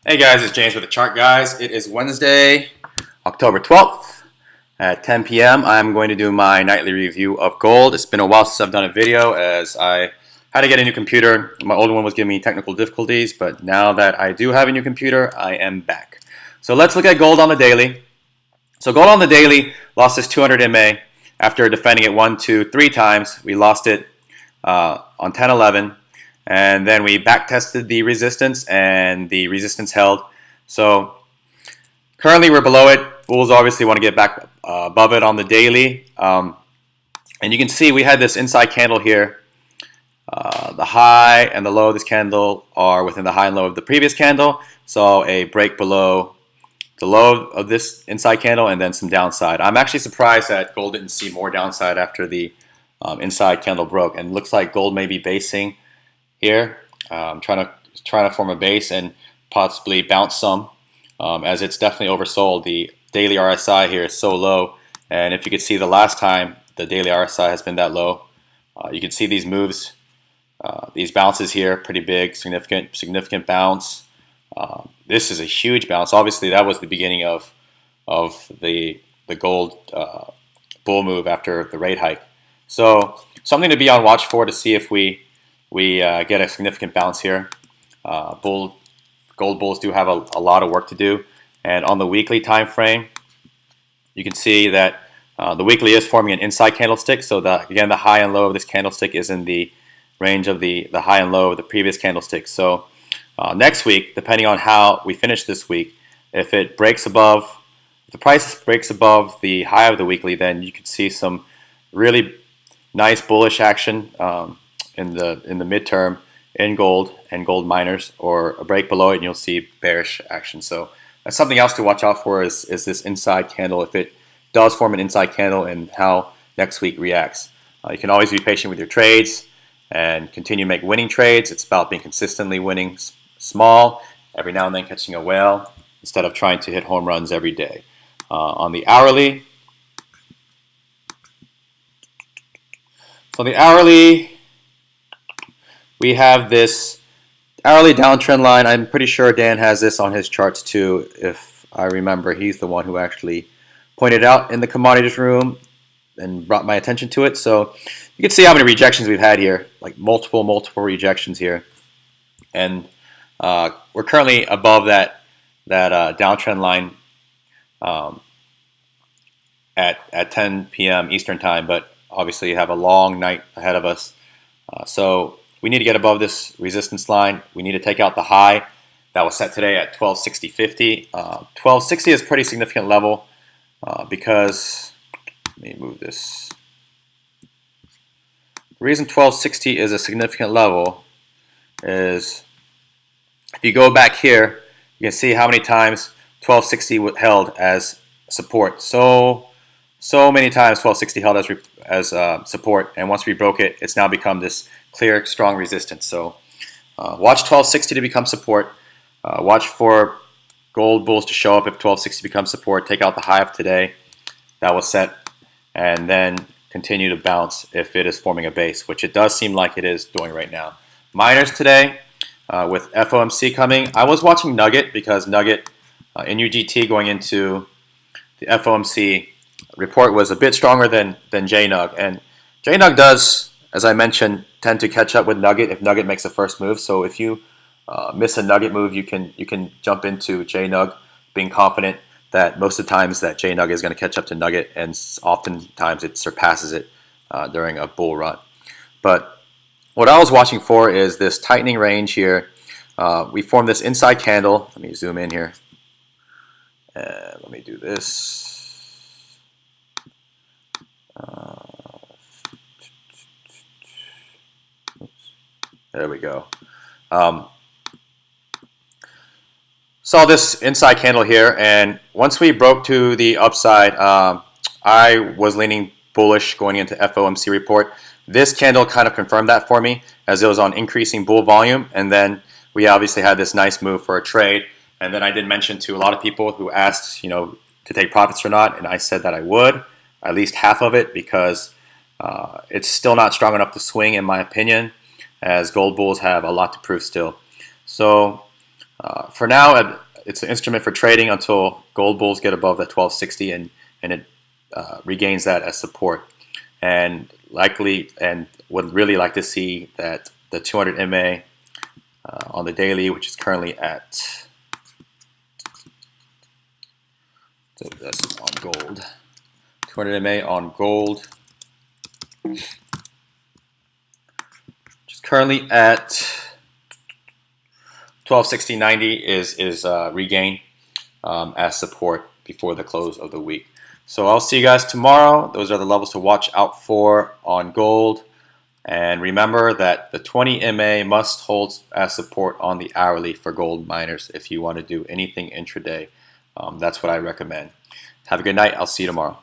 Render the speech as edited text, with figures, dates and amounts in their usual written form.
Hey guys, it's James with the Chart Guys. It is Wednesday, October 12th at 10 p.m. I'm going to do my nightly review of gold. It's been a while since I've done a video as I had to get a new computer. My old one was giving me technical difficulties, but now that I do have a new computer, I am back. So let's look at gold on the daily. So gold on the daily lost this 200 MA after defending it 1, 2, 3 times. We lost it on 10-11. And then we back tested the resistance, and the resistance held. So currently we're below it. Bulls obviously want to get back above it on the daily. And you can see we had this inside candle here. The high and the low of this candle are within the high and low of the previous candle. So a break below the low of this inside candle and then some downside. I'm actually surprised that gold didn't see more downside after the inside candle broke. And it looks like gold may be basing here, trying to form a base and possibly bounce some, as it's definitely oversold. The daily RSI here is so low, and if you could see the last time the daily RSI has been that low, you can see these moves, these bounces here, pretty big, significant bounce. This is a huge bounce. Obviously, that was the beginning of the gold bull move after the rate hike. So something to be on watch for to see if we get a significant bounce here. Gold bulls do have a lot of work to do. And on the weekly time frame, you can see that the weekly is forming an inside candlestick. So again, the high and low of this candlestick is in the range of the high and low of the previous candlestick. So next week, depending on how we finish this week, if it breaks above, if the price breaks above the high of the weekly, then you could see some really nice bullish action in the midterm in gold and gold miners, or a break below it and you'll see bearish action. So that's something else to watch out for is this inside candle, if it does form an inside candle, and how next week reacts. You can always be patient with your trades and continue to make winning trades. It's about being consistently winning small, every now and then catching a whale, instead of trying to hit home runs every day. On the hourly, we have this hourly downtrend line. I'm pretty sure Dan has this on his charts too. If I remember, he's the one who actually pointed out in the commodities room and brought my attention to it. So you can see how many rejections we've had here, like multiple rejections here. And we're currently above that downtrend line at 10 p.m. Eastern time, but obviously you have a long night ahead of us. So we need to get above this resistance line. We need to take out the high that was set today at 1260.50. 1260 is a pretty significant level because, let me move this. The reason 1260 is a significant level is if you go back here, you can see how many times 1260 held as support. So many times 1260 held as support, and once we broke it, it's now become this clear, strong resistance. So watch 1260 to become support. Watch for gold bulls to show up if 1260 becomes support. Take out the high of today that was set, and then continue to bounce if it is forming a base, which it does seem like it is doing right now. Miners today, with FOMC coming. I was watching Nugget because Nugget in UGT going into the FOMC report was a bit stronger than JNUG, and JNUG does, as I mentioned, tend to catch up with Nugget if Nugget makes a first move. So if you miss a Nugget move, you can jump into JNUG, being confident that most of the times that JNUG is going to catch up to Nugget, and oftentimes it surpasses it during a bull run. But what I was watching for is this tightening range here. We formed this inside candle. Let me zoom in here. And let me do this. There we go. Saw this inside candle here, and once we broke to the upside, I was leaning bullish going into FOMC report. This candle kind of confirmed that for me, as it was on increasing bull volume, and then we obviously had this nice move for a trade. And then I did mention to a lot of people who asked, to take profits or not, and I said that I would, at least half of it, because it's still not strong enough to swing, in my opinion, as gold bulls have a lot to prove still. So For now, it's an instrument for trading until gold bulls get above that 1260 and it regains that as support. And would really like to see that the 200 MA on the daily, which is currently at, so that's on gold, 200 MA on gold, which is currently at 1260.90 is regained as support before the close of the week. So I'll see you guys tomorrow. Those are the levels to watch out for on gold. And remember that the 20 MA must hold as support on the hourly for gold miners if you want to do anything intraday. That's what I recommend. Have a good night. I'll see you tomorrow.